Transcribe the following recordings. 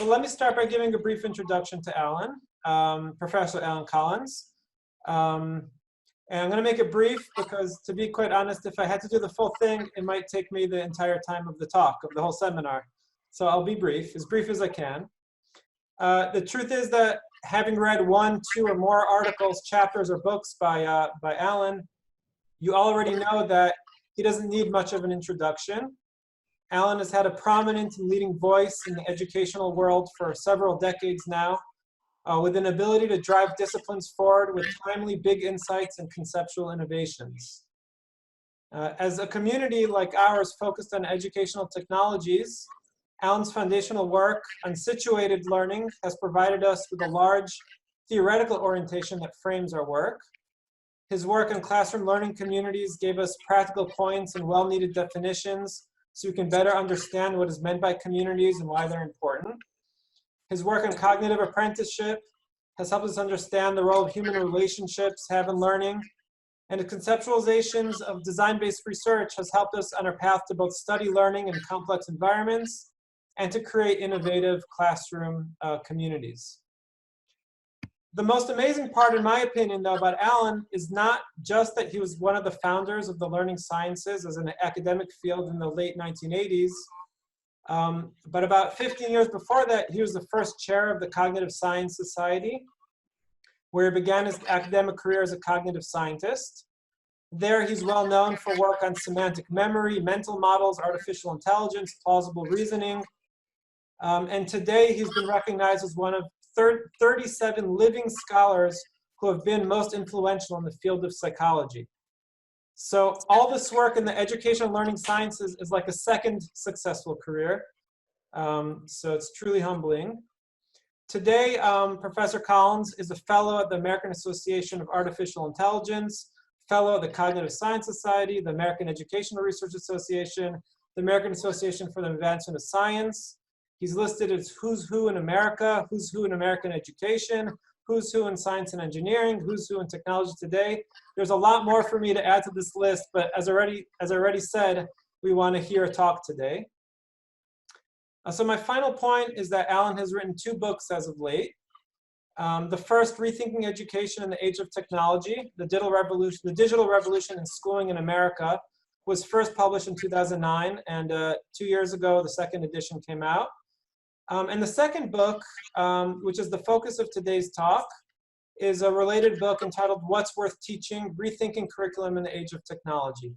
So let me start by giving a brief introduction to Allan, Professor Allan Collins. And I'm going to make it brief because, to be quite honest, if I had to do the full thing, it might take me the entire time of the talk, of the whole seminar. So I'll be brief as I can. The truth is that having read 1, 2, or more articles, chapters, or books by Allan, you already know that he doesn't need much of an introduction. Allan has had a prominent and leading voice in the educational world for several decades now, with an ability to drive disciplines forward with timely big insights and conceptual innovations. As a community like ours focused on educational technologies, Allan's foundational work on situated learning has provided us with a large theoretical orientation that frames our work. His work on classroom learning communities gave us practical points and well-needed definitions so we can better understand what is meant by communities and why they're important. His work on cognitive apprenticeship has helped us understand the role of human relationships have in learning, and the conceptualizations of design-based research has helped us on our path to both study learning in complex environments and to create innovative classroom communities. The most amazing part, in my opinion, though, about Allan is not just that he was one of the founders of the learning sciences as an academic field in the late 1980s, but about 15 years before that, he was the first chair of the Cognitive Science Society, where he began his academic career as a cognitive scientist. There, he's well known for work on semantic memory, mental models, artificial intelligence, plausible reasoning. And today, he's been recognized as one of 37 living scholars who have been most influential in the field of psychology. So all this work in the educational learning sciences is like a second successful career. So it's truly humbling. Today, Professor Collins is a fellow at the American Association of Artificial Intelligence, fellow at the Cognitive Science Society, the American Educational Research Association, the American Association for the Advancement of Science. He's listed as who's who in America, who's who in American education, who's who in science and engineering, who's who in technology today. There's a lot more for me to add to this list, but as I already said, we want to hear a talk today. So my final point is that Allan has written 2 books as of late. The first, Rethinking Education in the Age of Technology, the Digital Revolution in Schooling in America, was first published in 2009, and 2 years ago, the second edition came out. And the second book, which is the focus of today's talk, is a related book entitled What's Worth Teaching? Rethinking Curriculum in the Age of Technology.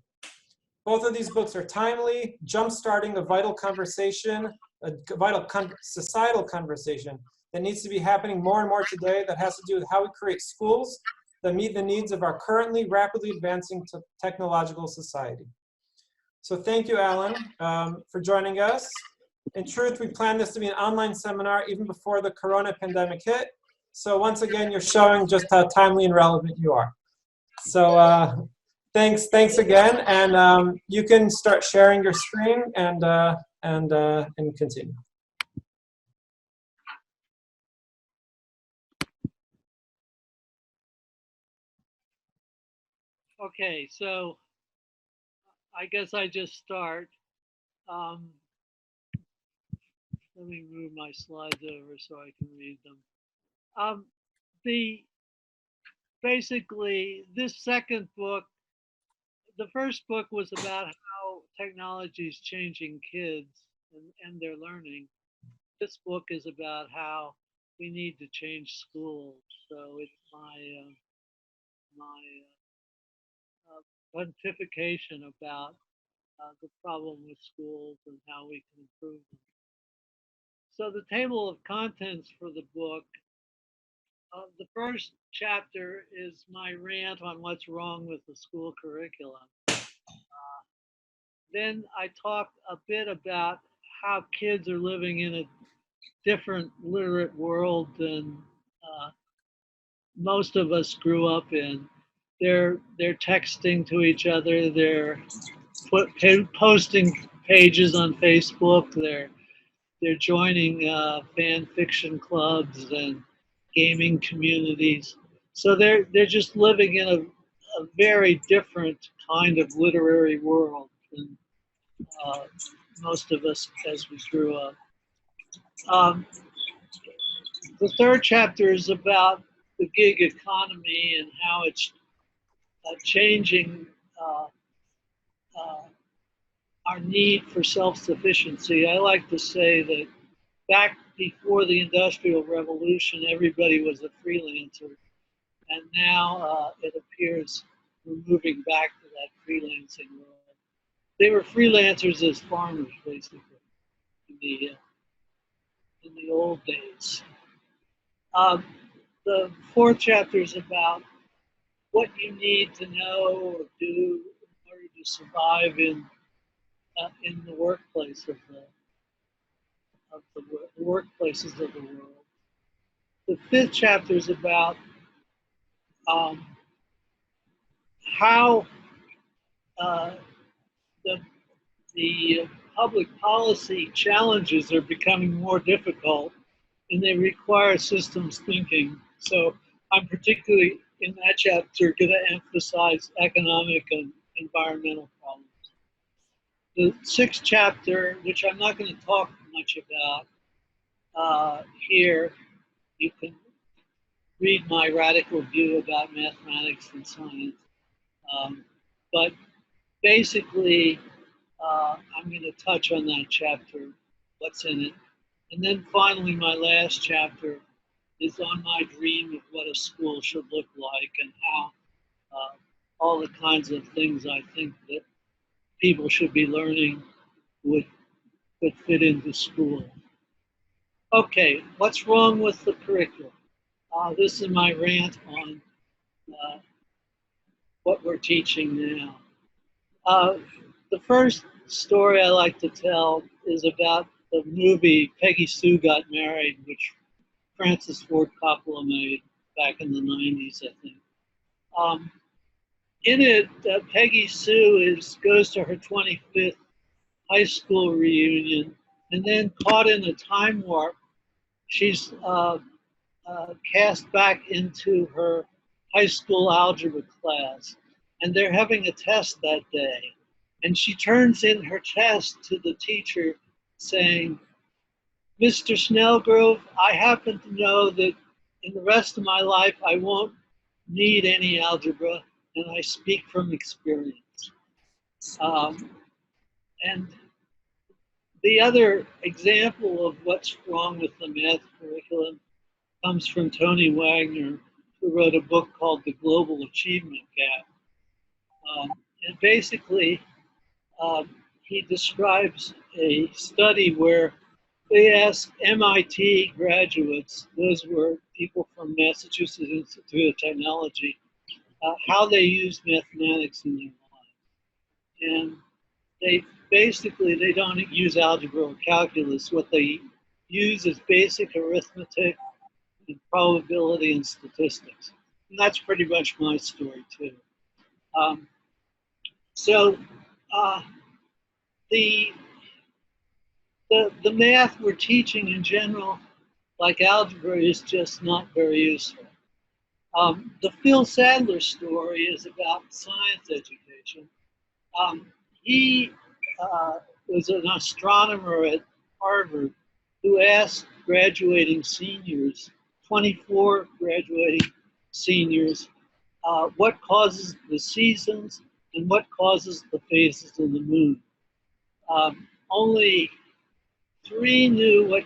Both of these books are timely, jump-starting a vital conversation, a vital societal conversation that needs to be happening more and more today that has to do with how we create schools that meet the needs of our currently rapidly advancing technological society. So thank you, Allan, for joining us. In truth, we planned this to be an online seminar even before the corona pandemic hit. So once again, you're showing just how timely and relevant you are. So thanks again, and you can start sharing your screen and continue. Okay, so I guess I just start. Let me move my slides over so I can read them. Basically, this second book, the first book was about how technology is changing kids and their learning. This book is about how we need to change schools. So it's my pontification about the problem with schools and how we can improve them. So the table of contents for the book, the first chapter is my rant on what's wrong with the school curriculum. Then I talk a bit about how kids are living in a different literate world than most of us grew up in. They're texting to each other. They're posting pages on Facebook. They're joining fan fiction clubs and gaming communities. So they're just living in a very different kind of literary world than most of us as we grew up. The third chapter is about the gig economy and how it's changing uh, our need for self-sufficiency. I like to say that back before the Industrial Revolution, everybody was a freelancer. And now it appears we're moving back to that freelancing world. They were freelancers as farmers, basically, in the old days. The fourth chapter is about what you need to know or do in order to survive in the workplace the workplaces of the world. The fifth chapter is about how the public policy challenges are becoming more difficult, and they require systems thinking. So I'm particularly in that chapter going to emphasize economic and environmental problems. The sixth chapter, which I'm not going to talk much about here, you can read my radical view about mathematics and science. But basically, I'm going to touch on that chapter, what's in it. And then finally, my last chapter is on my dream of what a school should look like and how all the kinds of things I think that people should be learning would fit into school. Okay, what's wrong with the curriculum? This is my rant on what we're teaching now. The first story I like to tell is about the movie Peggy Sue Got Married, which Francis Ford Coppola made back in the 90s, I think. In it, Peggy Sue goes to her 25th high school reunion, and then caught in a time warp, she's cast back into her high school algebra class, and they're having a test that day. And she turns in her test to the teacher saying, "Mr. Snellgrove, I happen to know that in the rest of my life I won't need any algebra, and I speak from experience." And the other example of what's wrong with the math curriculum comes from Tony Wagner, who wrote a book called The Global Achievement Gap. And basically, he describes a study where they asked MIT graduates, those were people from Massachusetts Institute of Technology, how they used mathematics in their lives. And they don't use algebra or calculus. What they use is basic arithmetic and probability and statistics. And that's pretty much my story too. The math we're teaching in general, like algebra, is just not very useful. The Phil Sadler story is about science education. He was an astronomer at Harvard who asked graduating seniors, 24 graduating seniors, what causes the seasons and what causes the phases of the moon. Only 3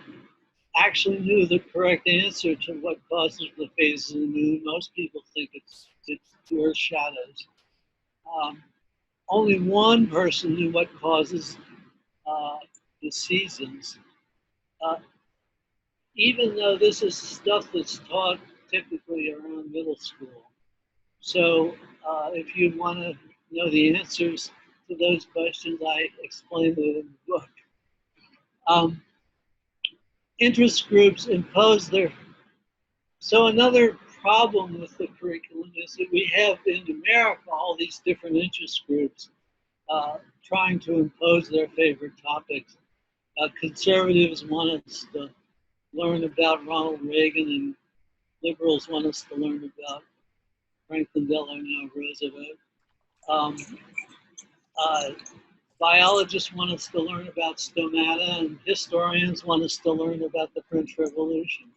actually knew the correct answer to what causes the phases of the moon. Most people think it's the Earth's shadows. Only one person knew what causes the seasons, even though this is stuff that's taught typically around middle school. So if you want to know the answers to those questions, I explain it in the book. Interest groups impose their... So another problem with the curriculum is that we have in America all these different interest groups trying to impose their favorite topics. Conservatives want us to learn about Ronald Reagan, and liberals want us to learn about Franklin Delano Roosevelt. Biologists want us to learn about stomata, and historians want us to learn about the French Revolution.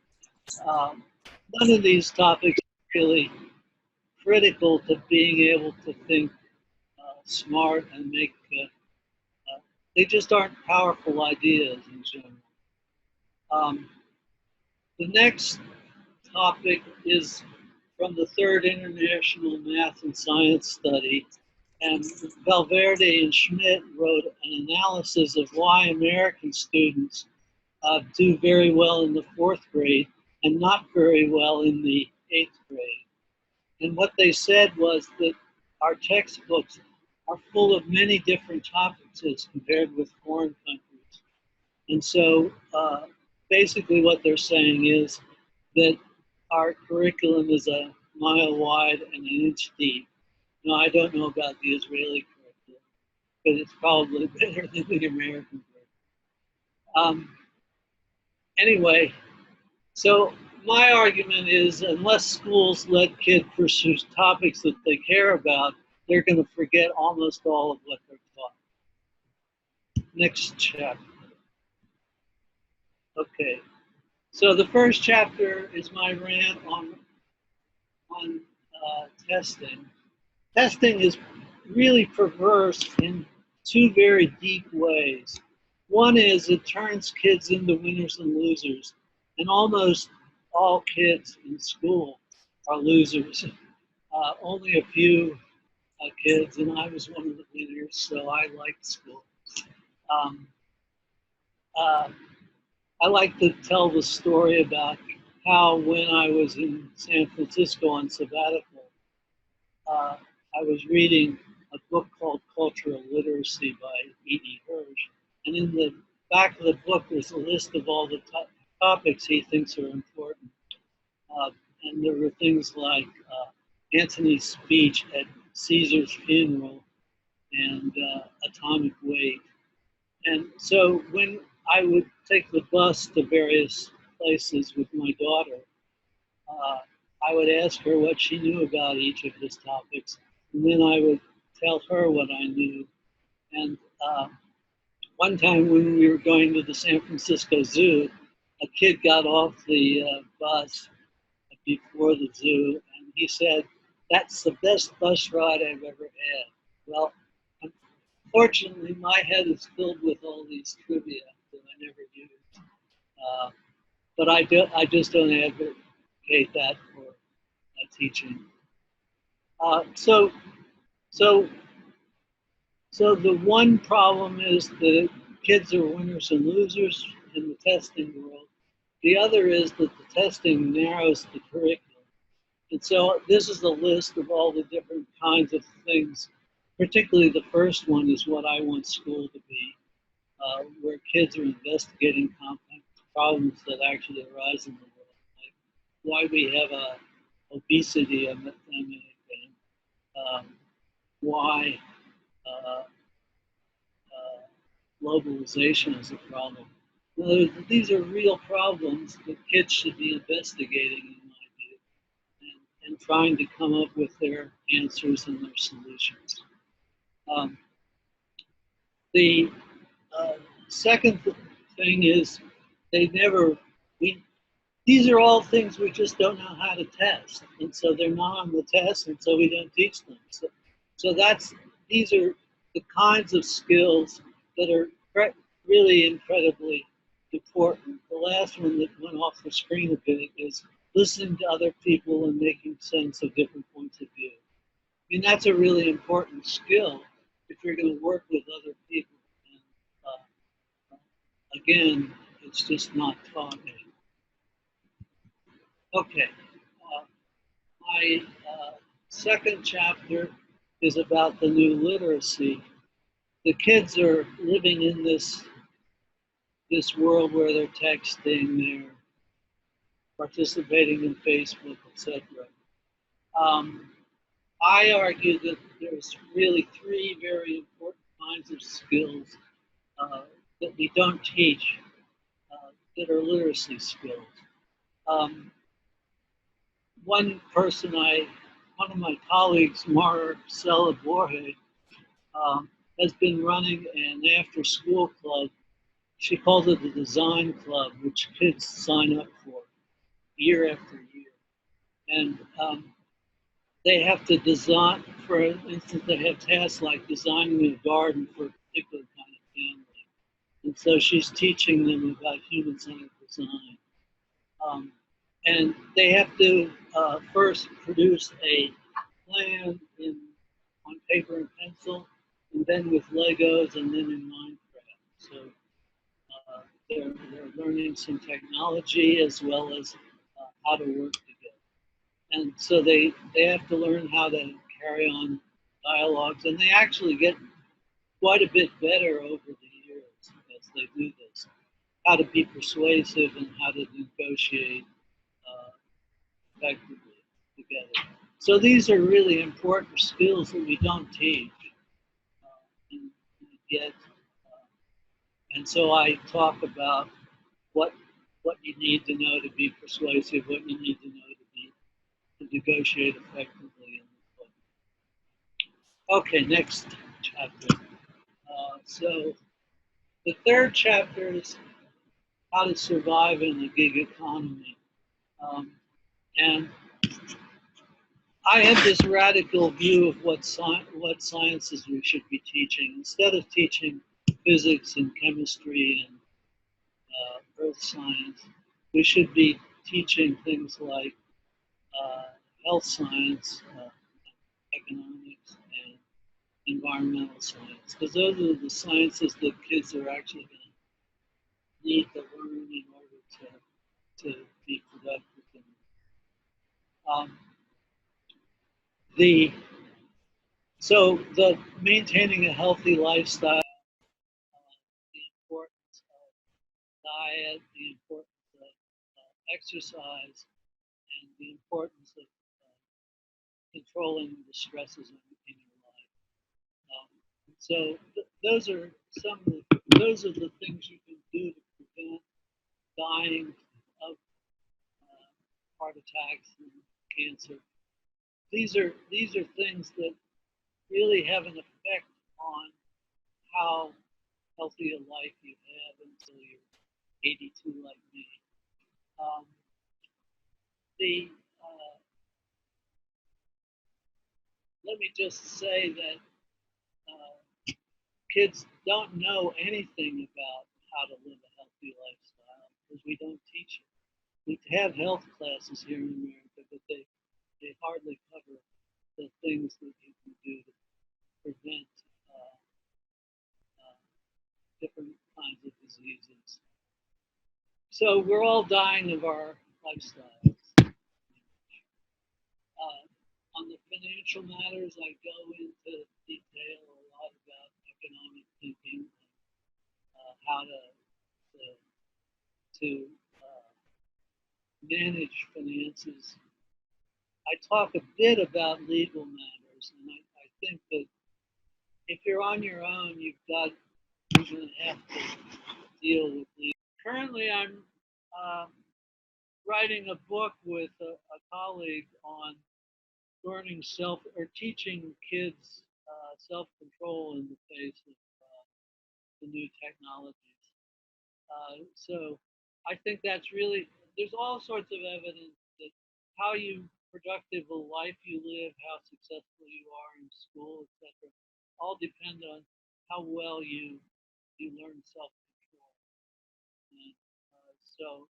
None of these topics are really critical to being able to think smart and make, they just aren't powerful ideas in general. The next topic is from the Third International Math and Science Study, and Valverde and Schmidt wrote an analysis of why American students do very well in the 4th grade and not very well in the 8th grade. And what they said was that our textbooks are full of many different topics as compared with foreign countries. And so basically what they're saying is that our curriculum is a mile wide and an inch deep. Now, I don't know about the Israeli curriculum, but it's probably better than the American curriculum. Anyway, so my argument is unless schools let kids pursue topics that they care about, they're going to forget almost all of what they're taught. Next chapter. Okay. So the first chapter is my rant on testing. Testing is really perverse in two very deep ways. One is it turns kids into winners and losers, and almost all kids in school are losers. Only a few kids, and I was one of the winners, so I liked school. I like to tell the story about how when I was in San Francisco on sabbatical, I was reading a book called Cultural Literacy by E.E. Hirsch. And in the back of the book, there's a list of all the topics he thinks are important. And there were things like Antony's speech at Caesar's funeral and atomic weight. And so when I would take the bus to various places with my daughter, I would ask her what she knew about each of his topics, and then I would tell her what I knew. And one time when we were going to the San Francisco Zoo, a kid got off the bus before the zoo, and he said, "That's the best bus ride I've ever had." Well, unfortunately, my head is filled with all these trivia that I never used. But I just don't advocate that for teaching. So the one problem is that kids are winners and losers in the testing world. The other is that the testing narrows the curriculum. And so this is a list of all the different kinds of things. Particularly the first one is what I want school to be, where kids are investigating complex problems that actually arise in the world, like why we have a obesity epidemic and why globalization is a problem. These are real problems that kids should be investigating, in my view, and trying to come up with their answers and their solutions. The second thing is these are all things we just don't know how to test. And so they're not on the test, and so we don't teach them. So these are the kinds of skills that are really incredibly important. The last one that went off the screen a bit is listening to other people and making sense of different points of view. I mean, that's a really important skill if you're going to work with other people. And again, it's just not taught anymore. Okay, my second chapter is about the new literacy. The kids are living in this world where they're texting, they're participating in Facebook, etc. I argue that there's really three very important kinds of skills that we don't teach that are literacy skills. One of my colleagues, Marcela Borge, has been running an after-school club. She calls it the Design Club, which kids sign up for. year after year. And they have to design, for instance, they have tasks like designing a garden for a particular kind of family. And so she's teaching them about human-centered design. And they have to first produce a plan on paper and pencil, and then with Legos, and then in Minecraft. So they're learning some technology as well as how to work together. And so they have to learn how to carry on dialogues, and they actually get quite a bit better over the years as they do this. How to be persuasive and how to negotiate effectively together. So these are really important skills that we don't teach and yet. And so I talk about what you need to know to be persuasive, what you need to know to negotiate effectively in the book. Okay, next chapter. So the third chapter is how to survive in the gig economy. And I have this radical view of what sciences we should be teaching. Instead of teaching physics and chemistry and earth science, we should be teaching things like health science, economics, and environmental science, because those are the sciences that kids are actually going to need to learn in order to be productive. So the maintaining a healthy lifestyle, the importance of diet, the importance of exercise, and the importance of controlling the stresses in your life. So those are those are the things you can do to prevent dying of heart attacks and cancer. These are things that really have an effect on how healthy a life you have until you're 82 like me. Let me just say that kids don't know anything about how to live a healthy lifestyle because we don't teach it. We have health classes here in America, but they hardly cover the things that you can do to prevent different kinds of diseases. So we're all dying of our lifestyles. On the financial matters, I go into detail a lot about economic thinking, how to manage finances. I talk a bit about legal matters, and I think that if you're on your own, you're going to have to deal with legal. Currently, I'm writing a book with a colleague on learning teaching kids self-control in the face of the new technologies. So I think that's really, there's all sorts of evidence that how productive a life you live, how successful you are in school, etc., all depend on how well you learn self-control. And so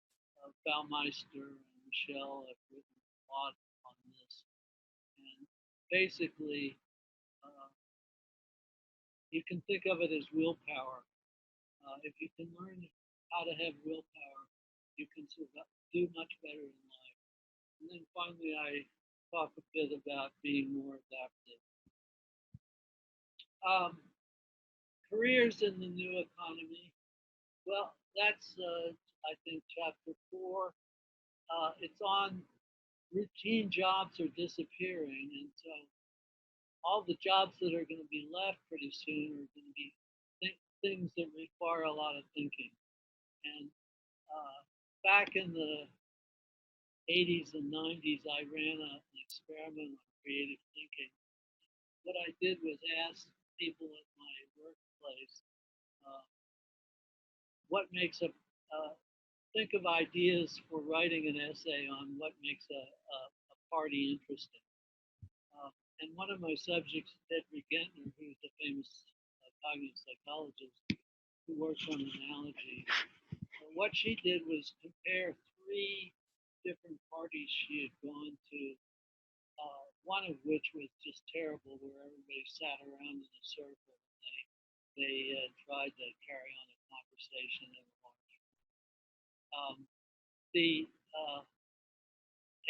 Baumeister and Michelle have written a lot on this. And basically, you can think of it as willpower. If you can learn how to have willpower, you can do much better in life. And then finally, I talk a bit about being more adaptive. Careers in the new economy. Well, that's, I think, chapter 4. It's on routine jobs are disappearing. And so all the jobs that are going to be left pretty soon are going to be things that require a lot of thinking. And back in the 80s and 90s, I ran an experiment on creative thinking. What I did was ask people at my workplace what makes a think of ideas for writing an essay on what makes a party interesting. And one of my subjects, Edtech, who's a famous cognitive psychologist who works on analogy, what she did was compare three different parties she had gone to, one of which was just terrible, where everybody sat around in a circle and they tried to carry on a conversation in a large.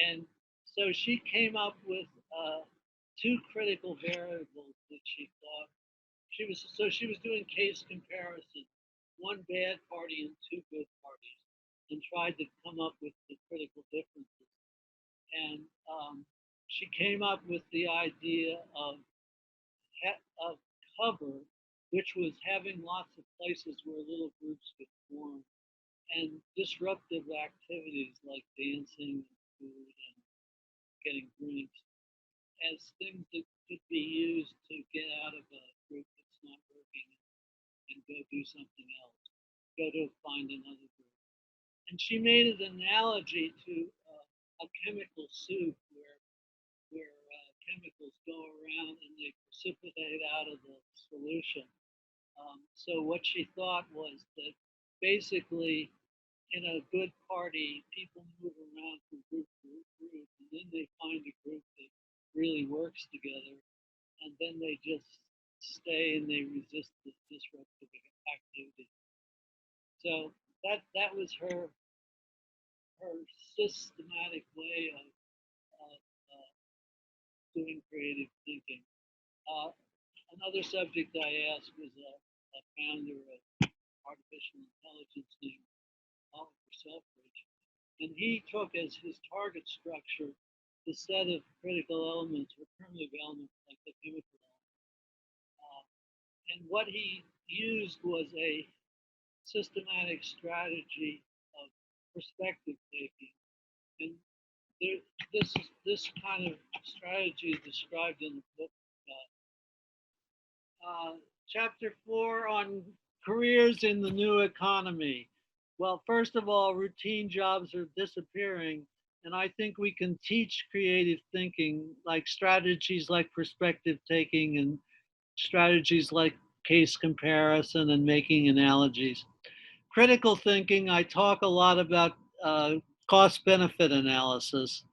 And so she came up with two critical variables that she thought she was doing case comparison, one bad party and two good parties, and tried to come up with the critical differences. And she came up with the idea of cover, which was having lots of places where little groups could form, and disruptive activities like dancing and food and getting drinks as things that could be used to get out of a group that's not working and go do something else, go to find another group. And she made an analogy to a chemical soup where chemicals go around and they precipitate out of the solution. So what she thought was that basically in a good party, people move around from group to group, and then they find a group that really works together, and then they just stay and they resist the disruptive activity. So that was her systematic way of doing creative thinking. Another subject I asked was a founder of artificial intelligence named Oliver Selfridge, and he took as his target structure the set of critical elements or primitive elements like the chemical element. And what he used was a systematic strategy of perspective taking. And this kind of strategy is described in the book. Chapter 4 on careers in the new economy. Well, first of all, routine jobs are disappearing, and I think we can teach creative thinking, like strategies like perspective taking and strategies like case comparison and making analogies. Critical thinking, I talk a lot about cost-benefit analysis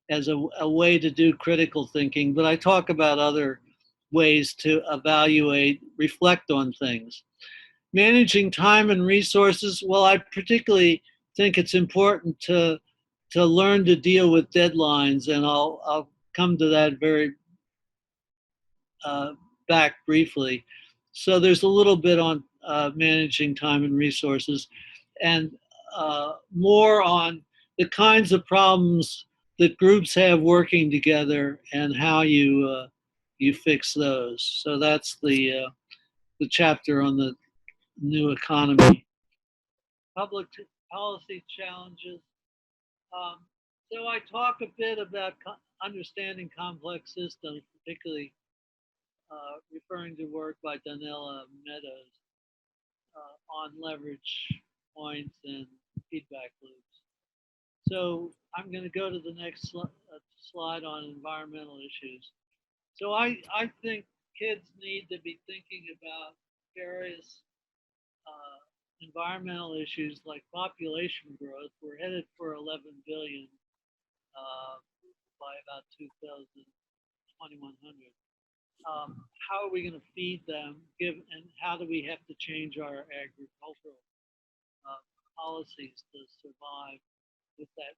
as a way to do critical thinking, but I talk about other ways to evaluate, reflect on things. Managing time and resources, well, I particularly think it's important to learn to deal with deadlines, and I'll come to that very back briefly. So there's a little bit on managing time and resources, and more on the kinds of problems that groups have working together and how you fix those. So that's the chapter on the new economy. Public policy challenges. So I talk a bit about understanding complex systems, particularly referring to work by Donella Meadows on leverage points and feedback loops. So I'm going to go to the next slide on environmental issues. So I think kids need to be thinking about various environmental issues like population growth. We're headed for 11 billion by about 2100. How are we going to feed them? And how do we have to change our agricultural policies to survive with 11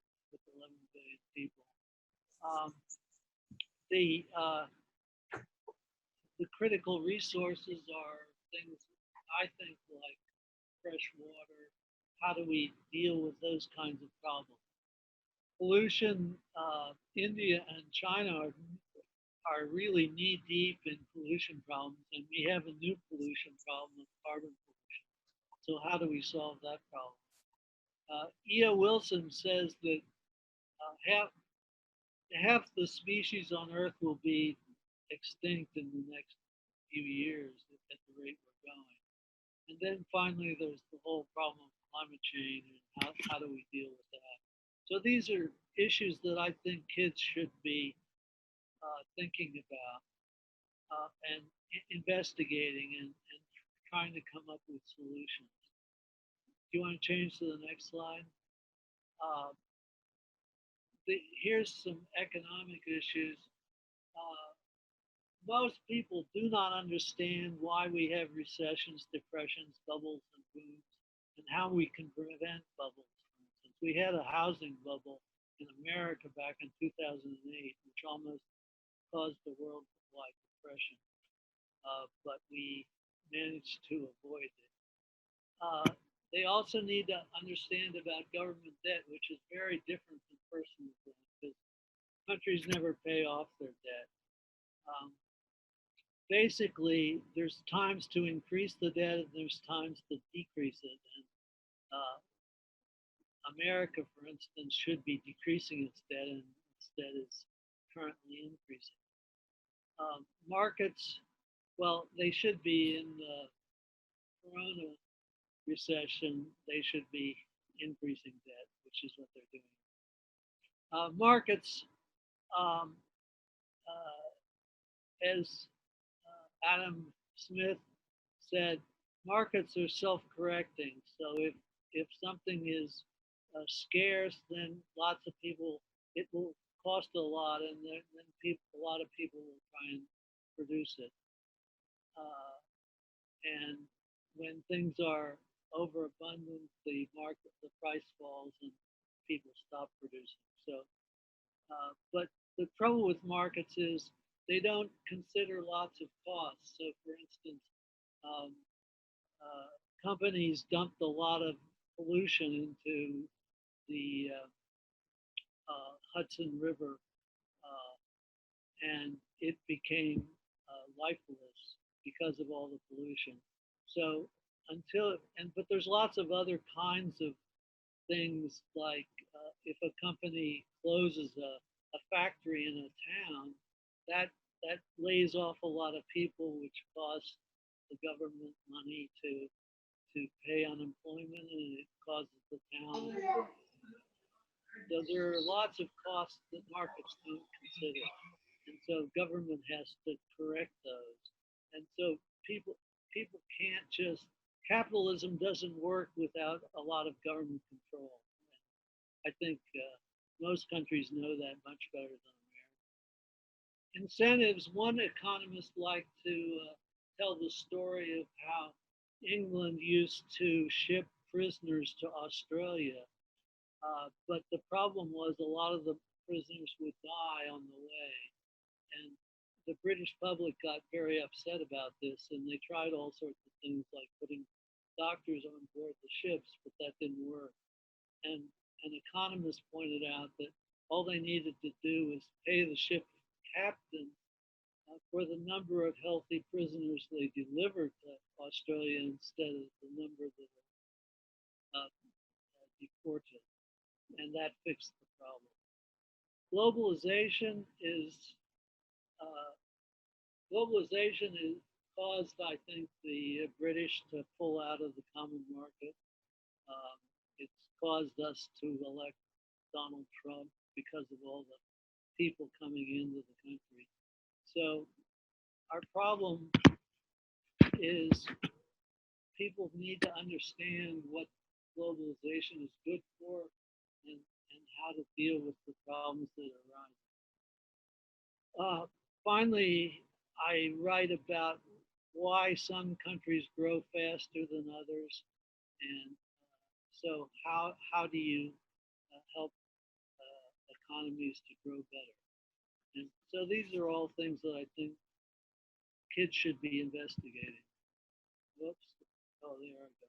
billion people? The critical resources are things I think like fresh water. How do we deal with those kinds of problems? Pollution, India and China are really knee deep in pollution problems, and we have a new pollution problem of carbon pollution. So how do we solve that problem? E.O. Wilson says that half the species on Earth will be extinct in the next few years at the rate we're going. And then finally, there's the whole problem of climate change and how do we deal with that. So these are issues that I think kids should be thinking about and investigating and trying to come up with solutions. Do you want to change to the next slide? Here's some economic issues. Most people do not understand why we have recessions, depressions, bubbles, and booms, and how we can prevent bubbles. For instance, we had a housing bubble in America back in 2008, which almost caused the worldwide depression, but we managed to avoid it. They also need to understand about government debt, which is very different than personal debt, because countries never pay off their debt. Basically, there's times to increase the debt and there's times to decrease it. And America, for instance, should be decreasing its debt, and instead is currently increasing. Markets, well, they should be in the Corona recession, they should be increasing debt, which is what they're doing. Markets, as Adam Smith said, markets are self-correcting. So if something is scarce, then lots of people, it will cost a lot, and then a lot of people will try and produce it. And when things are overabundant, the price falls, and people stop producing. So, but the trouble with markets is they don't consider lots of costs. So, for instance, companies dumped a lot of pollution into the Hudson River, and it became lifeless because of all the pollution. So but there's lots of other kinds of things, like if a company closes a factory in a town, that lays off a lot of people, which costs the government money to pay unemployment, and it causes the town. So there are lots of costs that markets don't consider, and so government has to correct those. And so people can't just, capitalism doesn't work without a lot of government control. I think most countries know that much better than America. Incentives, one economist liked to tell the story of how England used to ship prisoners to Australia, but the problem was a lot of the prisoners would die on the way, and the British public got very upset about this, and they tried all sorts of things like putting doctors on board the ships, but that didn't work. And an economist pointed out that all they needed to do was pay the ship captain for the number of healthy prisoners they delivered to Australia instead of the number that are deported. And that fixed the problem. Globalization is caused, I think, the British to pull out of the common market. It's caused us to elect Donald Trump because of all the people coming into the country. So our problem is people need to understand what globalization is good for, and how to deal with the problems that arise. Finally, I write about why some countries grow faster than others, and so how do you help economies to grow better? And so these are all things that I think kids should be investigating. Whoops. Oh, there I go.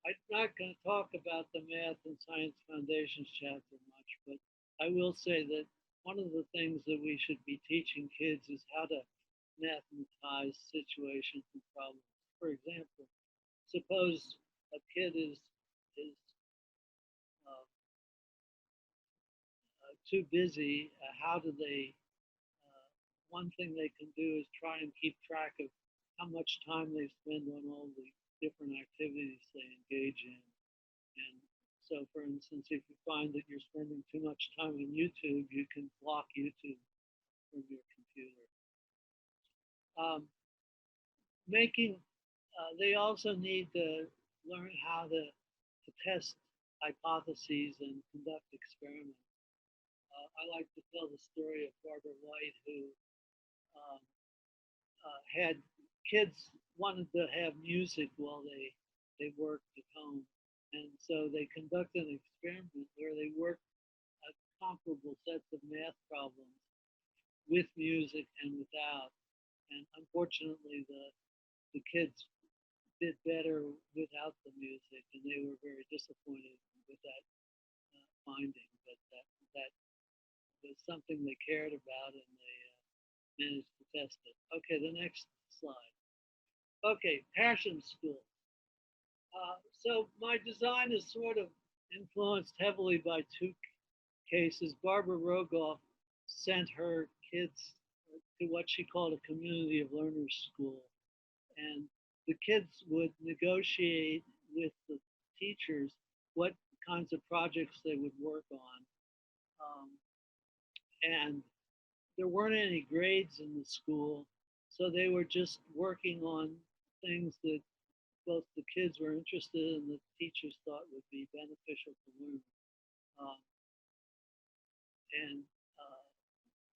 I'm not going to talk about the Math and Science Foundations chapter much, but I will say that one of the things that we should be teaching kids is how to mathematize situations and problems. For example, suppose a kid is too busy. How do they? One thing they can do is try and keep track of how much time they spend on all the different activities they engage in. And so, for instance, if you find that you're spending too much time on YouTube, you can block YouTube from your computer. Making, they also need to learn how to test hypotheses and conduct experiments. I like to tell the story of Barbara White, who um, had kids wanted to have music while they worked at home. And so they conducted an experiment where they worked comparable sets of math problems with music and without. And unfortunately, the kids did better without the music, and they were very disappointed with that finding. But that was something they cared about, and they managed to test it. Okay, the next slide. Okay, passion school. So my design is sort of influenced heavily by two cases. Barbara Rogoff sent her kids to what she called a community of learners school. And the kids would negotiate with the teachers what kinds of projects they would work on. And there weren't any grades in the school, so they were just working on things that both the kids were interested in and the teachers thought would be beneficial to learn. And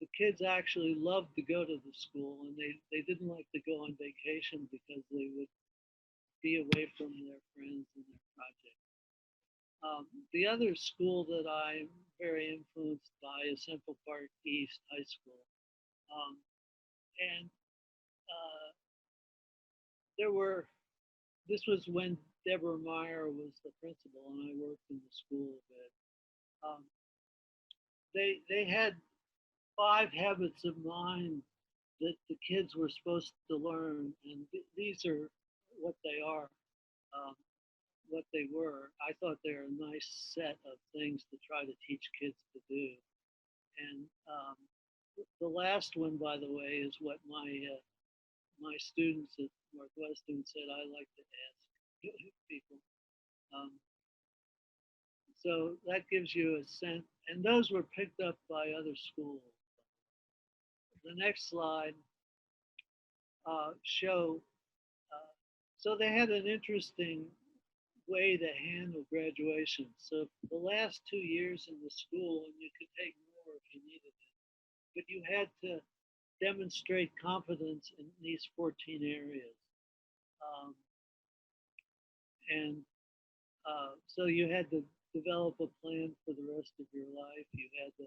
the kids actually loved to go to the school, and they didn't like to go on vacation because they would be away from their friends and their projects. The other school that I'm very influenced by is Central Park East High School. And this was when Deborah Meyer was the principal and I worked in the school a bit. They had 5 habits of mind that the kids were supposed to learn, and these are what they are, what they were. I thought they were a nice set of things to try to teach kids to do. And the last one, by the way, is what my students at Northwestern said I like to ask people. So that gives you a sense, and those were picked up by other schools. The next slide so they had an interesting way to handle graduation. So the last 2 years in the school, and you could take more if you needed it, but you had to demonstrate competence in these 14 areas. So you had to develop a plan for the rest of your life. You had to,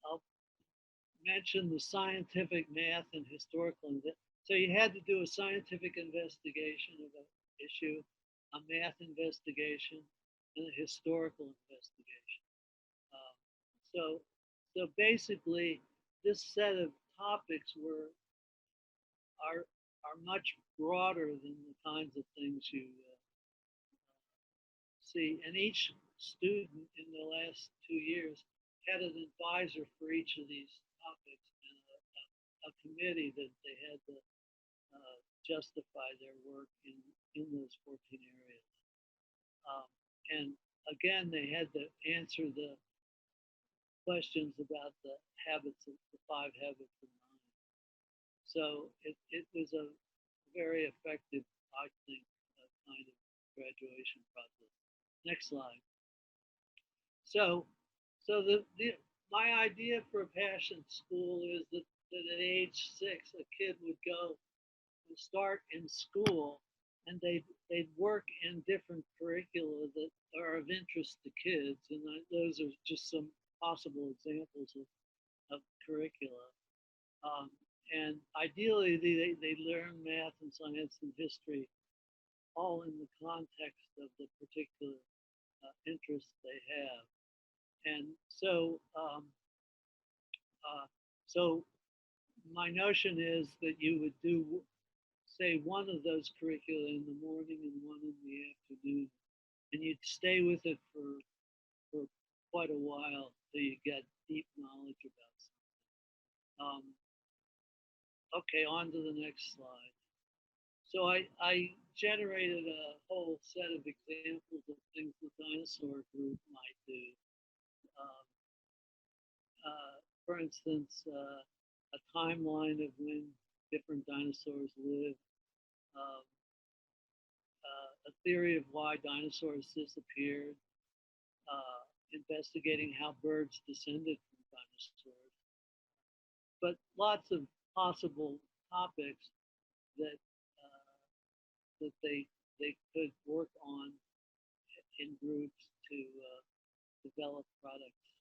I'll mention the scientific, math, and historical. So you had to do a scientific investigation of an issue, a math investigation, and a historical investigation. So basically, this set of topics are much broader than the kinds of things you see. And each student in the last 2 years had an advisor for each of these topics and a committee that they had to justify their work in those 14 areas. And again, they had to answer the questions about the habits of the 5 habits of mind. So it was a very effective, I think, kind of graduation process. Next slide. So my idea for a passion school is that at age 6, a kid would go and start in school, and they'd work in different curricula that are of interest to kids, and those are just some possible examples of curricula. And ideally, they learn math and science and history all in the context of the particular interests they have. And so, so my notion is that you would do, say, one of those curricula in the morning and one in the afternoon, and you'd stay with it for quite a while till you get deep knowledge about something. Okay, on to the next slide. So I generated a whole set of examples of things the dinosaur group might do. Um, for instance, a timeline of when different dinosaurs lived, um, a theory of why dinosaurs disappeared, investigating how birds descended from dinosaurs, but lots of possible topics that that they could work on in groups to develop products.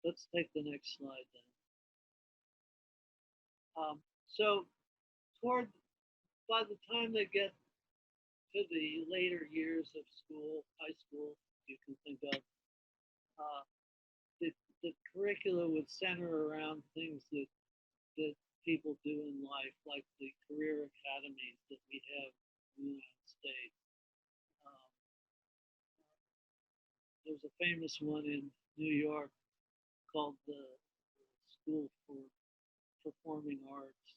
Let's take the next slide then. So toward by the time they get to the later years of school, high school, you can think of, the curricula would center around things that people do in life, like the career academies that we have in the United States. There's a famous one in New York called the School for Performing Arts,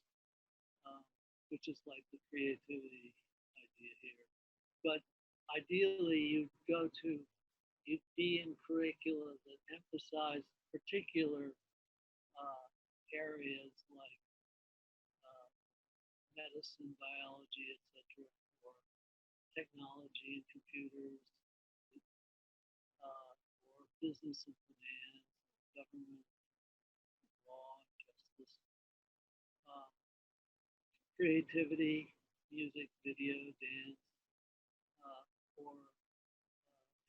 which is like the creativity idea here. But ideally, you'd be in curricula that emphasize particular areas like medicine, biology, etc., or technology and computers, or business and finance, government, law, justice, creativity, music, video, dance, or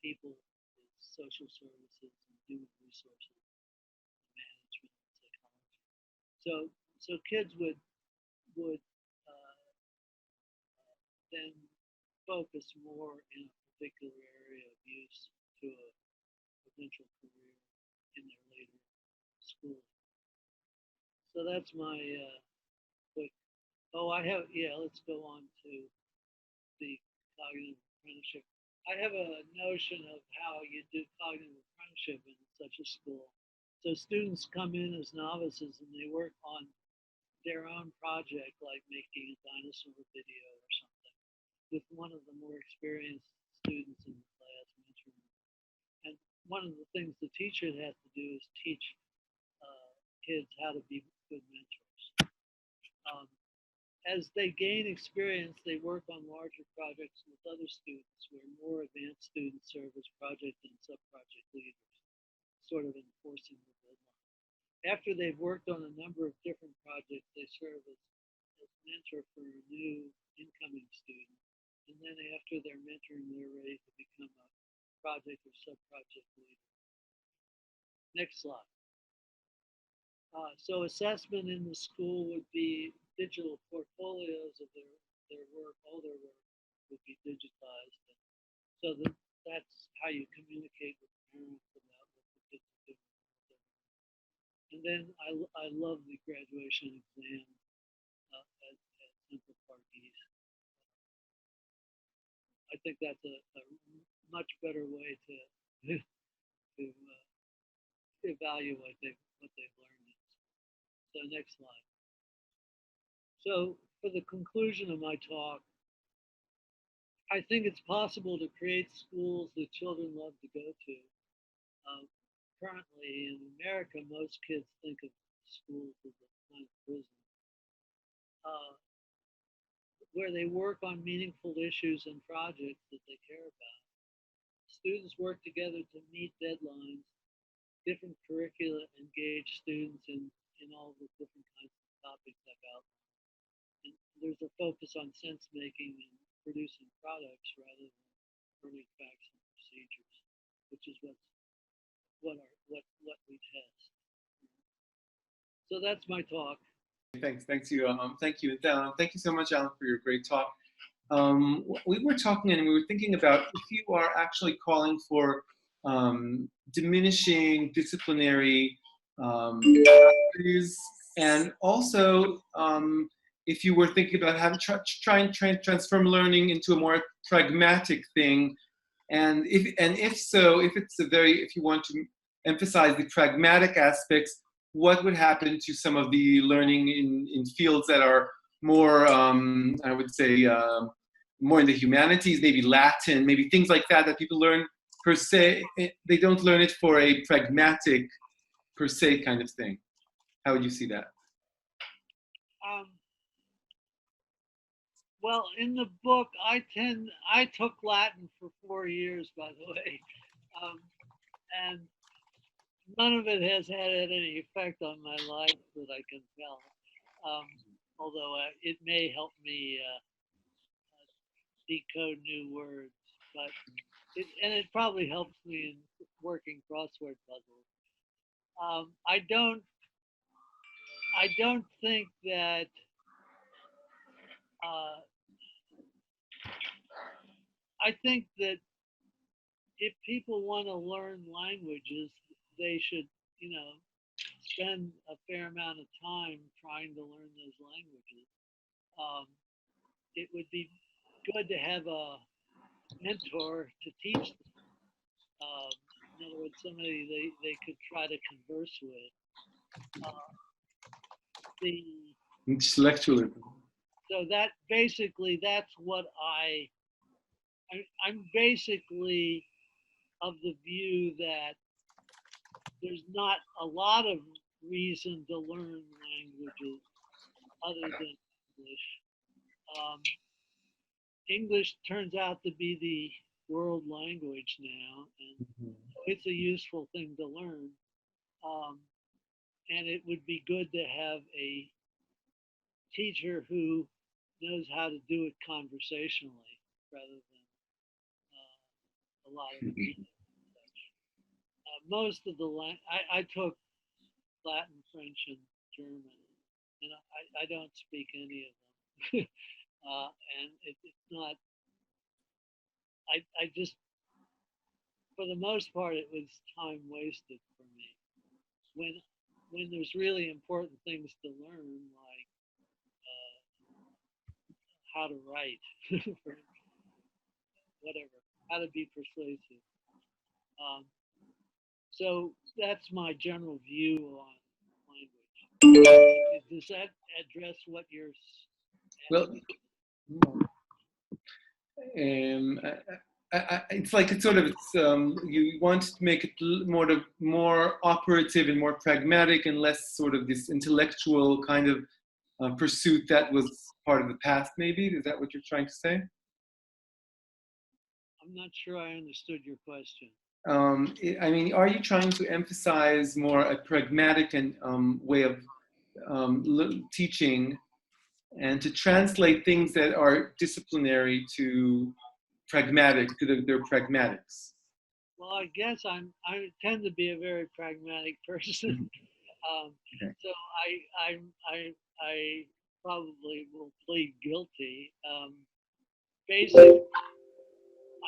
people with social services and human resources, management, and psychology. So kids would then focus more in a particular area of use to a potential career in their later school. So that's my quick. Oh, let's go on to the cognitive apprenticeship. I have a notion of how you do cognitive apprenticeship in such a school. So students come in as novices and they work on their own project, like making a dinosaur video or something, with one of the more experienced students in the class mentoring. And one of the things the teacher has to do is teach kids how to be good mentors. As they gain experience, they work on larger projects with other students where more advanced students serve as project and sub-project leaders, sort of enforcing the deadline. After they've worked on a number of different projects, they serve as mentor for a new incoming student. And then after their mentoring, they're ready to become a project or sub-project leader. Next slide. So assessment in the school would be digital portfolios of their work, all their work would be digitized. So that's how you communicate with parents about what the kids are doing. And then I love the graduation exam at Central Park East. I think that's a much better way to evaluate what they've learned. So next slide. So for the conclusion of my talk, I think it's possible to create schools that children love to go to. Currently in America, most kids think of schools as a kind of prison, where they work on meaningful issues and projects that they care about. Students work together to meet deadlines. Different curricula engage students in all the different kinds of topics I've outlined. And there's a focus on sense making and producing products rather than learning facts and procedures, which is what we test. So that's my talk. Thank you so much, Allan, for your great talk. We were talking and we were thinking about if you are actually calling for diminishing disciplinary boundaries, and also if you were thinking about how to try and transform learning into a more pragmatic thing, and if so, if you want to emphasize the pragmatic aspects, what would happen to some of the learning in fields that are more I would say, more in the humanities, maybe Latin, maybe things like that, that people learn per se. They don't learn it for a pragmatic per se kind of thing. How would you see that? Well, in the book, I took Latin for 4 years, by the way, and none of it has had any effect on my life that I can tell. Although it may help me decode new words, but it probably helps me in working crossword puzzles. I don't think that I think that if people want to learn languages, they should, spend a fair amount of time trying to learn those languages. It would be good to have a mentor to teach them. In other words, somebody they could try to converse with. Intellectualism. So that basically, that's what I'm basically of the view that there's not a lot of reason to learn languages other than English. English turns out to be the world language now, and so it's a useful thing to learn. And it would be good to have a teacher who knows how to do it conversationally rather than a lot of reading. Most of the I took Latin, French, and German, and I don't speak any of them. And it's not. I just, for the most part, it was time wasted for me. When there's really important things to learn, like how to write, whatever, how to be persuasive. So that's my general view on language. Does that address what you're asking? Well, it's like it's sort of you want to make it more operative and more pragmatic and less sort of this intellectual kind of pursuit that was part of the past. Maybe is that what you're trying to say? I'm not sure I understood your question. I mean, are you trying to emphasize more a pragmatic and way of teaching, and to translate things that are disciplinary to pragmatic, to their pragmatics? Well, I guess I tend to be a very pragmatic person. Okay. So I probably will plead guilty. Basically,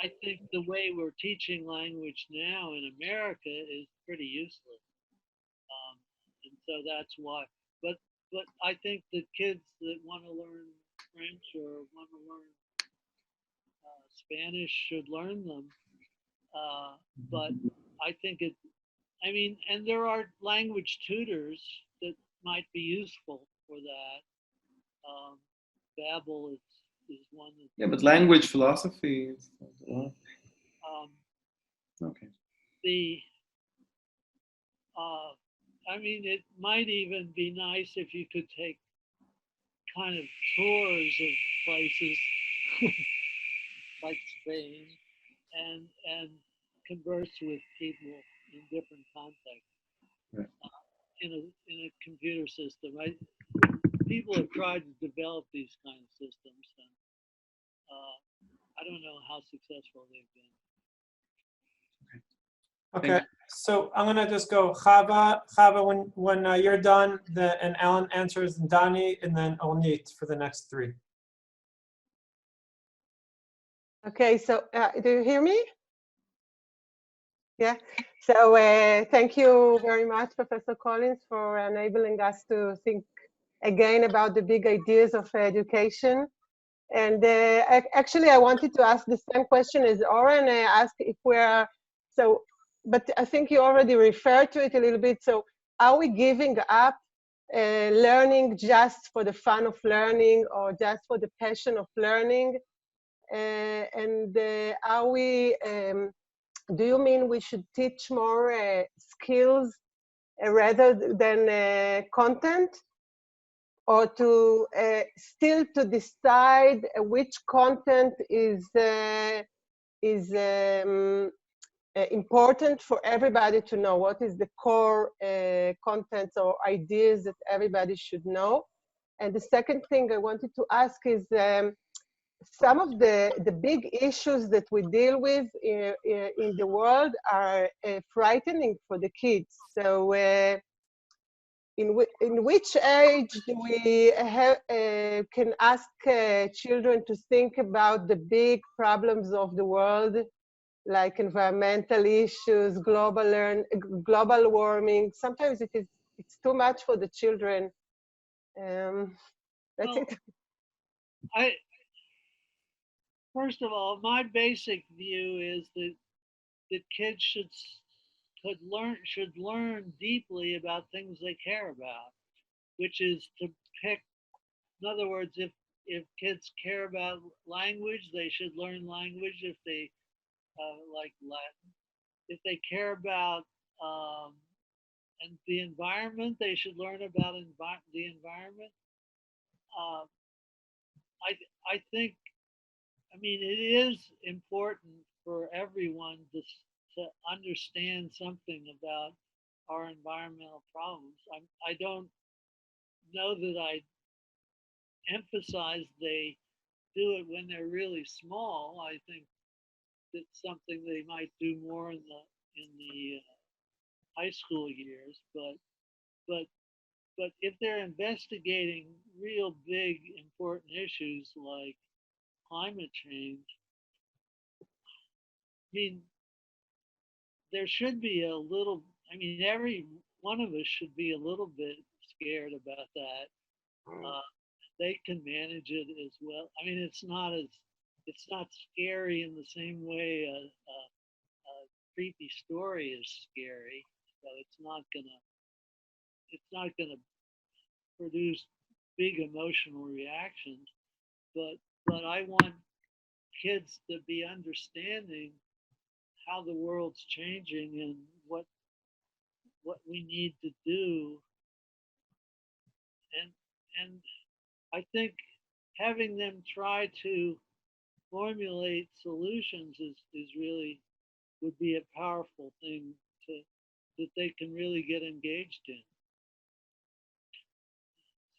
I think the way we're teaching language now in America is pretty useless, and so that's why. But I think that kids that want to learn French or want to learn Spanish should learn them. But I think I mean, and there are language tutors that might be useful for that. Babbel is one. Yeah, but language philosophy is. Okay. I mean, it might even be nice if you could take kind of tours of places like Spain and converse with people in different contexts. Right. In a computer system. People have tried to develop these kind of systems, and I don't know how successful they've been. Okay, so I'm gonna just go Chava, when you're done, and Allan answers, and Dani, and then Onit for the next three. Okay, so do you hear me? Yeah, so thank you very much, Professor Collins, for enabling us to think again about the big ideas of education. And actually, I wanted to ask the same question as Oren asked, if we're, so, but I think you already referred to it a little bit. So are we giving up learning just for the fun of learning or just for the passion of learning? And are we, do you mean we should teach more skills rather than content? Or to still to decide which content is important for everybody to know? What is the core contents or ideas that everybody should know? And the second thing I wanted to ask is some of the big issues that we deal with in the world are frightening for the kids. So in which age do we can ask children to think about the big problems of the world, like environmental issues, global warming? Sometimes it's too much for the children. That's Well, it. First of all, my basic view is that kids should learn deeply about things they care about, which is to pick. In other words, if kids care about language, they should learn language. If they like Latin, if they care about and the environment, they should learn about the environment. Uh, I think, I mean, it is important for everyone to understand something about our environmental problems. I don't know that I emphasize they do it when they're really small. I think it's something they might do more in the high school years. But if they're investigating real big important issues like climate change, I mean, there should be a little. I mean, every one of us should be a little bit scared about that. They can manage it as well. I mean, it's not scary in the same way a creepy story is scary. So it's not gonna produce big emotional reactions. But I want kids to be understanding how the world's changing and what we need to do. And I think having them try to formulate solutions is really would be a powerful thing that they can really get engaged in.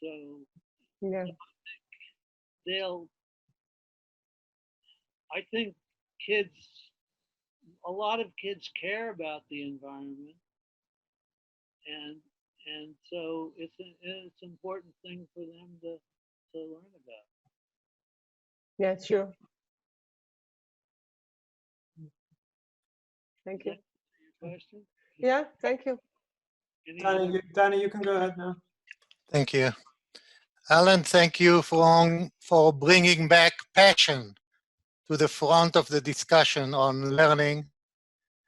So Yeah. I think a lot of kids care about the environment, and so it's an important thing for them to learn about. Yeah, sure. Thank you. Your question? Yeah, thank you. Danny, you can go ahead now. Thank you. Allan, thank you for bringing back passion to the front of the discussion on learning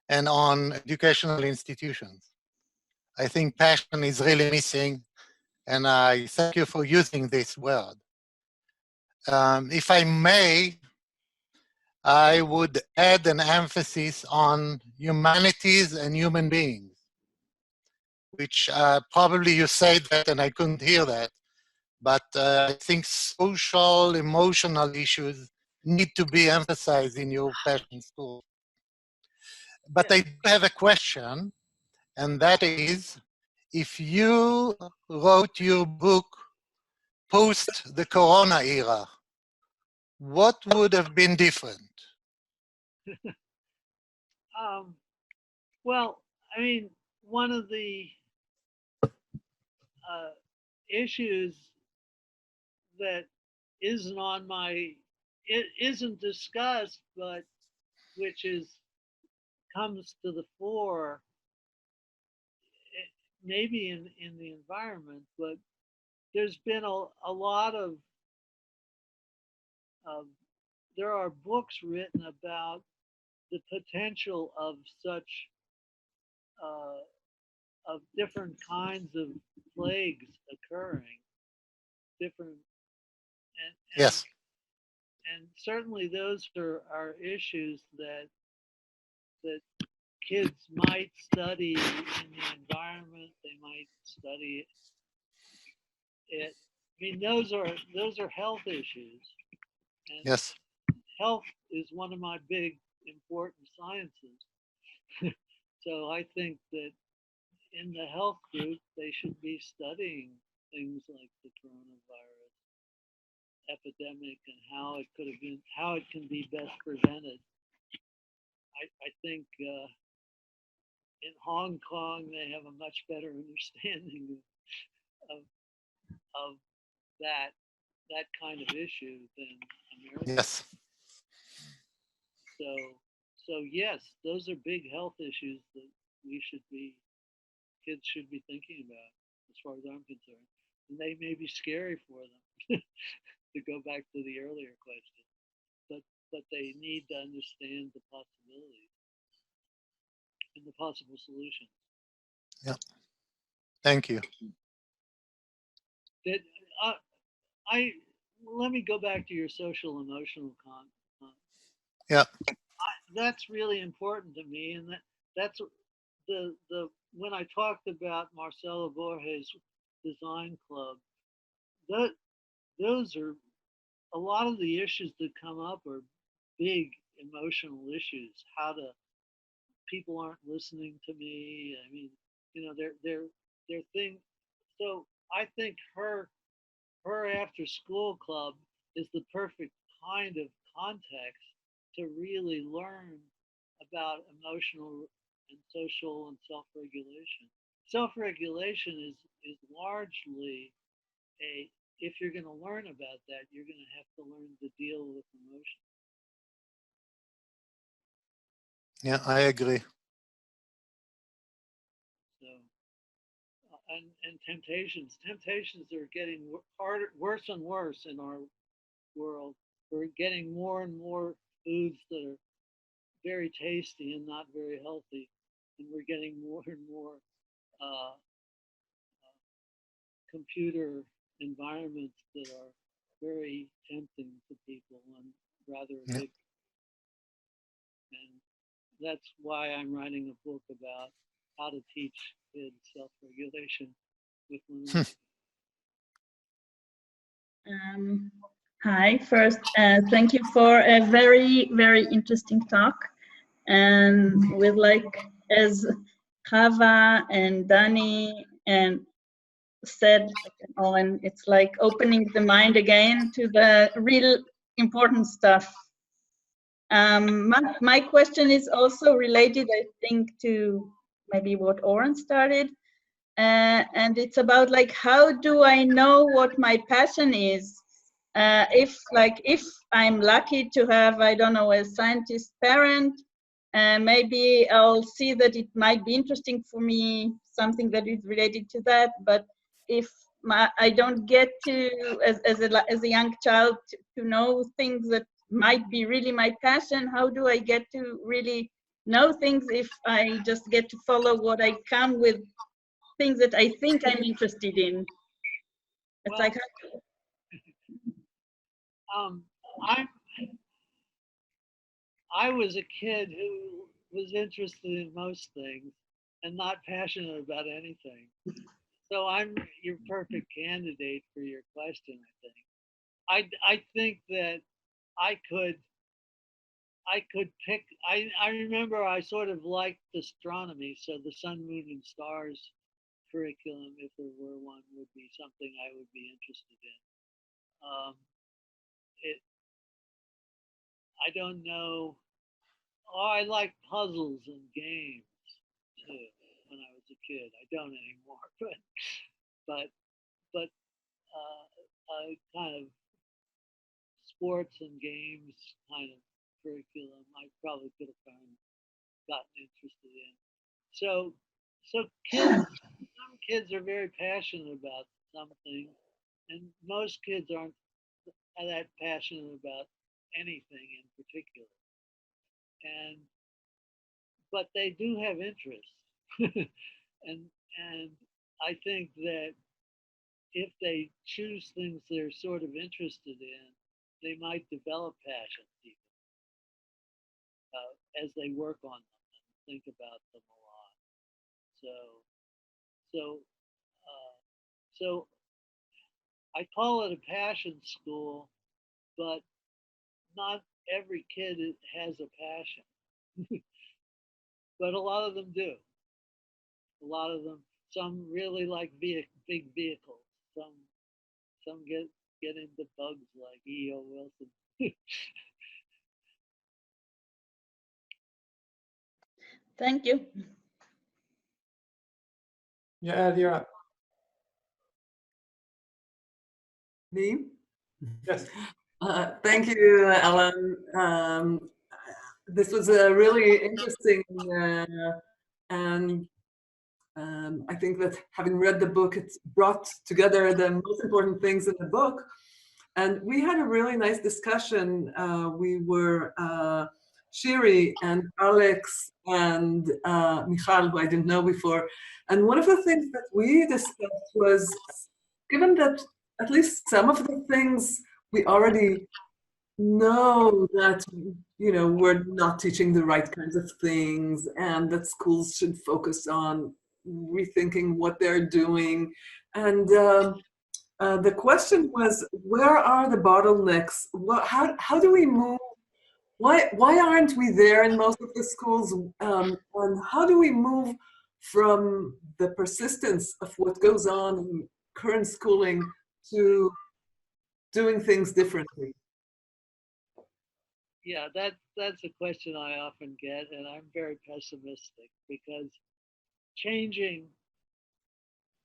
and on educational institutions. I think passion is really missing, and I thank you for using this word. If I may, I would add an emphasis on humanities and human beings, which probably you said that and I couldn't hear that. But I think social, emotional issues need to be emphasized in your passion school. But I do have a question, and that is, if you wrote your book post the Corona era, what would have been different? Well, I mean, one of the issues that it isn't discussed, but which comes to the fore, maybe in the environment, but there's been a lot of there are books written about the potential of such of different kinds of plagues occurring, different, Yes. and certainly those are issues that kids might study in the environment. They might study it. I mean, those are health issues, and Yes. health is one of my big important sciences. So I think that in the health group, they should be studying things like the coronavirus epidemic and how it could have been, how it can be best prevented. I think in Hong Kong, they have a much better understanding of, of that kind of issue than America. Yes. So yes, those are big health issues that kids should be thinking about, as far as I'm concerned. And they may be scary for them, to go back to the earlier question, but they need to understand the possibilities and the possible solutions. Yeah. Thank you. Let me go back to your social emotional Yeah. that's really important to me, and that's the when I talked about Marcelo Borges' design club, those are a lot of the issues that come up are big emotional issues. People aren't listening to me. I mean, they're thing. So I think her after school club is the perfect kind of context to really learn about emotional and social and self-regulation. Self-regulation is largely if you're going to learn about that, you're going to have to learn to deal with emotion. Yeah, I agree. So, and temptations are getting harder, worse and worse in our world. We're getting more and more foods that are very tasty and not very healthy, and we're getting more and more computer environments that are very tempting to people and rather addictive. And that's why I'm writing a book about how to teach kids self-regulation with women. Hi, first, thank you for a very, very interesting talk. And with as Hava and Danny and said, Allan, it's like opening the mind again to the real important stuff. My question is also related, I think, to maybe what Oren started. And it's about how do I know what my passion is? If I'm lucky to have, I don't know, a scientist parent, maybe I'll see that it might be interesting for me, something that is related to that. But if I don't get to, as a young child, to know things that might be really my passion, how do I get to really know things if I just get to follow what I come with, things that I think I'm interested in? It's I was a kid who was interested in most things and not passionate about anything. So I'm your perfect candidate for your question, I think. I think that I could pick, I remember I sort of liked astronomy, so the sun, moon, and stars curriculum, if there were one, would be something I would be interested in. I don't know. Oh, I like puzzles and games too when I was a kid. I don't anymore, but kind of sports and games kind of curriculum I probably could have gotten interested in. So kids, some kids are very passionate about something, and most kids aren't that passionate about anything in particular. But they do have interests. And I think that if they choose things they're sort of interested in, they might develop passions even as they work on them and think about them a lot. So I call it a passion school, but not every kid has a passion, but a lot of them do. A lot of them, some really like big vehicles. Some get into bugs like E.O. Wilson. Thank you. Yeah, Ed, you're up. Me? Yes. Thank you, Allan. This was a really interesting, and I think that having read the book, it's brought together the most important things in the book. And we had a really nice discussion. We were Shiri and Alex and Michal, who I didn't know before. And one of the things that we discussed was, given that at least some of the things we already know that, you know, we're not teaching the right kinds of things and that schools should focus on rethinking what they're doing. And the question was, where are the bottlenecks? How do we move? Why aren't we there in most of the schools? And how do we move from the persistence of what goes on in current schooling to doing things differently? Yeah, that's a question I often get, and I'm very pessimistic because changing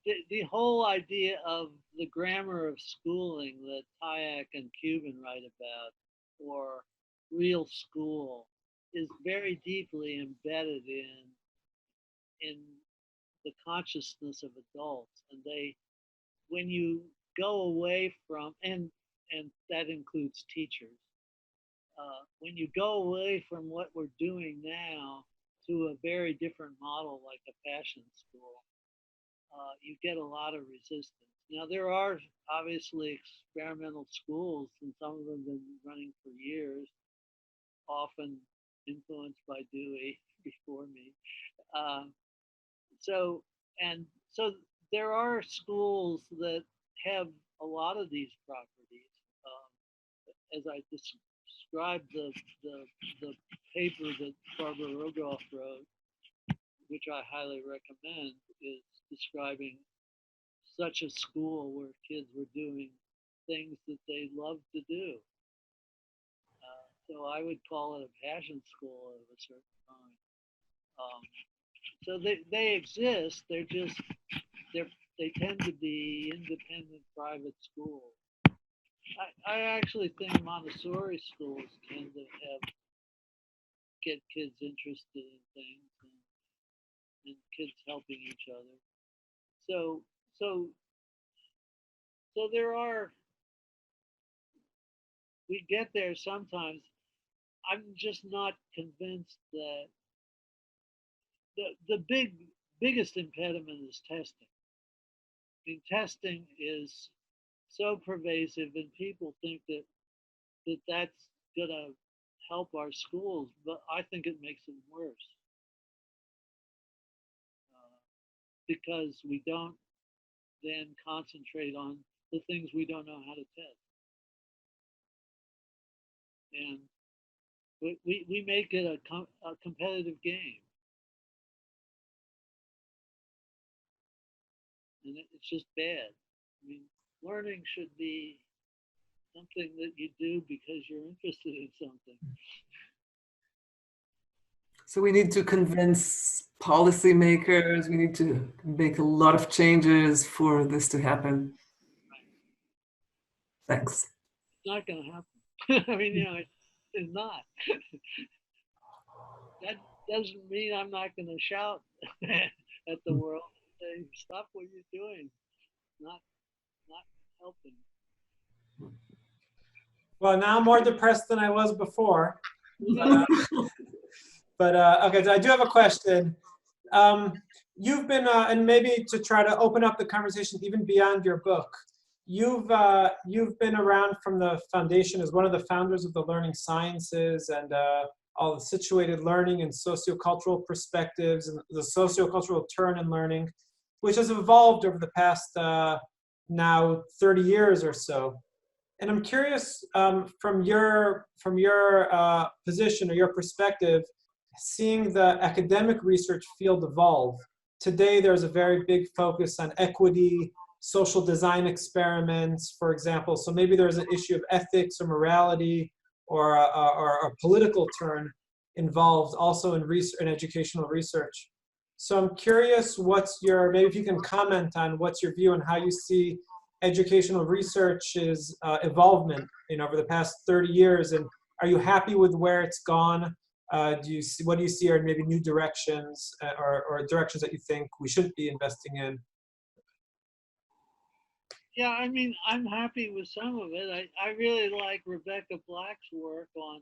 the whole idea of the grammar of schooling that Hayek and Cuban write about, or real school, is very deeply embedded in the consciousness of adults. And when you go away from, and that includes teachers, when you go away from what we're doing now to a very different model like a passion school, you get a lot of resistance. Now, there are obviously experimental schools, and some of them have been running for years, often influenced by Dewey before me. So there are schools that have a lot of these properties. As I described the paper that Barbara Rogoff wrote, which I highly recommend, is describing such a school where kids were doing things that they loved to do. So I would call it a passion school of a certain kind. So they exist. They tend to be independent private schools. I actually think Montessori schools tend to get kids interested in things and kids helping each other. So we get there sometimes. I'm just not convinced that the biggest impediment is testing. I mean, testing is so pervasive, and people think that's gonna help our schools, but I think it makes them worse because we don't then concentrate on the things we don't know how to test, and we make it a competitive game, and it's just bad. I mean, learning should be something that you do because you're interested in something. So we need to convince policymakers, we need to make a lot of changes for this to happen. Thanks. It's not going to happen. I mean, you know, it's not. That doesn't mean I'm not going to shout at the world and say, stop what you're doing. Not helping. Well, now I'm more depressed than I was before. But okay, so I do have a question. You've been, and maybe to try to open up the conversation even beyond your book, you've been around from the foundation as one of the founders of the learning sciences and all the situated learning and sociocultural perspectives and the sociocultural turn in learning, which has evolved over the past now 30 years or so. And I'm curious, from your position or your perspective, seeing the academic research field evolve. Today, there's a very big focus on equity, social design experiments, for example. So maybe there's an issue of ethics or morality or a political turn involved also in research, in educational research. So I'm curious, maybe if you can comment on what's your view on how you see educational research's evolvement over the past 30 years, and are you happy with where it's gone? What do you see are maybe new directions or directions that you think we should be investing in? Yeah, I mean, I'm happy with some of it. I really like Rebecca Black's work on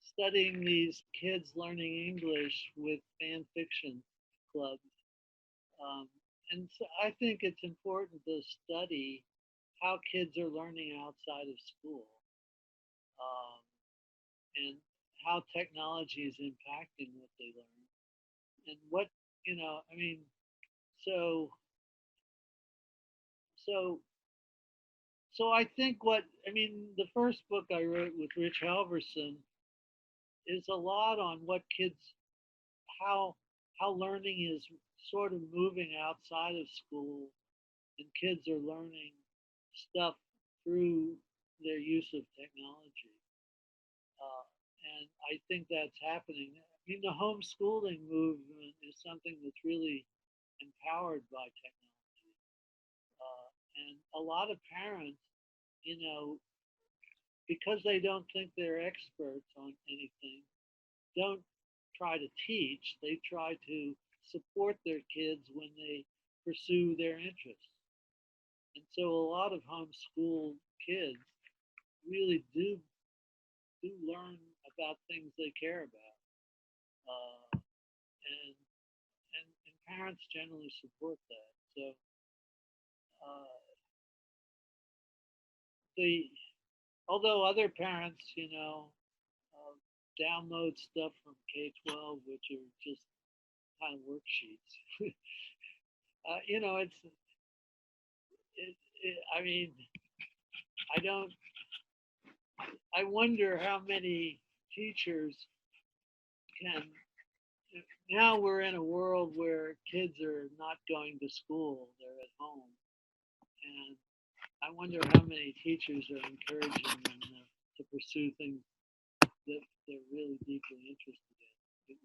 studying these kids learning English with fan fiction clubs. And so I think it's important to study how kids are learning outside of school, and how technology is impacting what they learn. And what, I mean, so I think the first book I wrote with Rich Halverson is a lot on what kids, how learning is sort of moving outside of school, and kids are learning stuff through their use of technology. And I think that's happening. I mean, the homeschooling movement is something that's really empowered by technology. And a lot of parents, because they don't think they're experts on anything, don't try to teach. They try to support their kids when they pursue their interests. And so a lot of homeschool kids really do learn about things they care about. And parents generally support that. So although other parents, download stuff from K-12, which are just kind of worksheets. I mean, I wonder how many teachers now we're in a world where kids are not going to school, they're at home. And I wonder how many teachers are encouraging them to pursue things that they're really deeply interested in.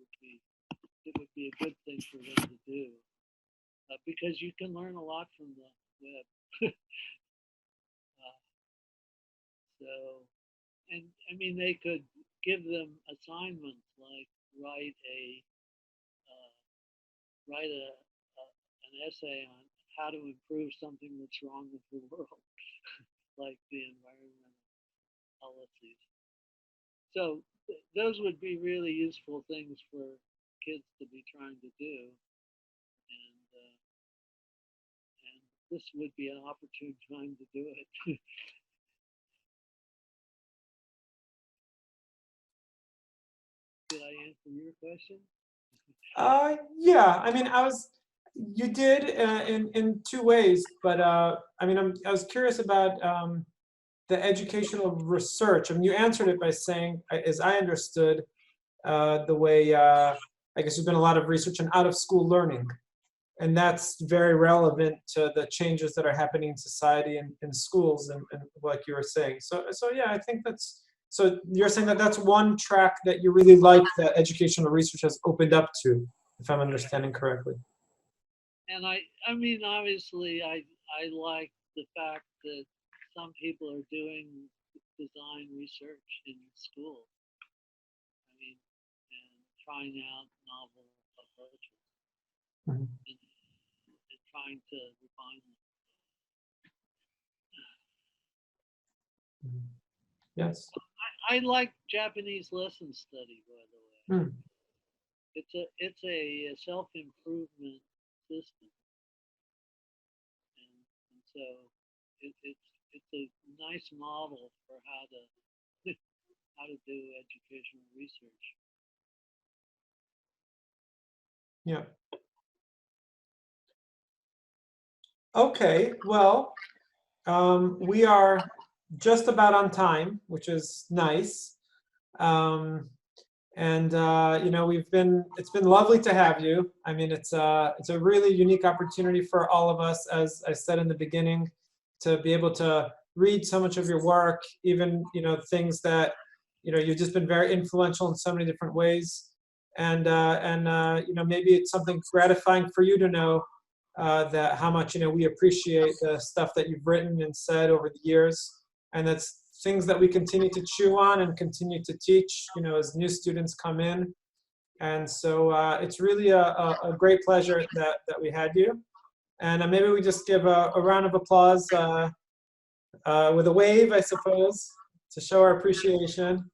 It would be a good thing for them to do, because you can learn a lot from the web. And I mean, they could give them assignments like write an essay on how to improve something that's wrong with the world, like the environmental policies. So those would be really useful things for kids to be trying to do, and this would be an opportune time to do it. Did I answer your question? Yeah, I mean, you did in two ways, but I mean, I was curious about the educational research. I mean, you answered it by saying, as I understood, the way, I guess there's been a lot of research on out-of-school learning, and that's very relevant to the changes that are happening in society and in schools, and like you were saying. So yeah, I think that's, so you're saying that that's one track that you really like that educational research has opened up to, if I'm understanding correctly. And I mean, obviously, I like the fact that some people are doing design research in school. I mean, and trying out novel approaches, and trying to refine them. Yes. I like Japanese lesson study, by the way. it's a self-improvement system, and so it's a nice model for how to how to do educational research. Yeah. Okay, well, we are just about on time, which is nice. And you know, it's been lovely to have you. I mean, it's a really unique opportunity for all of us, as I said in the beginning, to be able to read so much of your work, even, you know, things that, you know, you've just been very influential in so many different ways. And you know, maybe it's something gratifying for you to know that how much, you know, we appreciate the stuff that you've written and said over the years. And that's things that we continue to chew on and continue to teach, you know, as new students come in. And so it's really a great pleasure that we had you. And maybe we just give a round of applause with a wave, I suppose, to show our appreciation.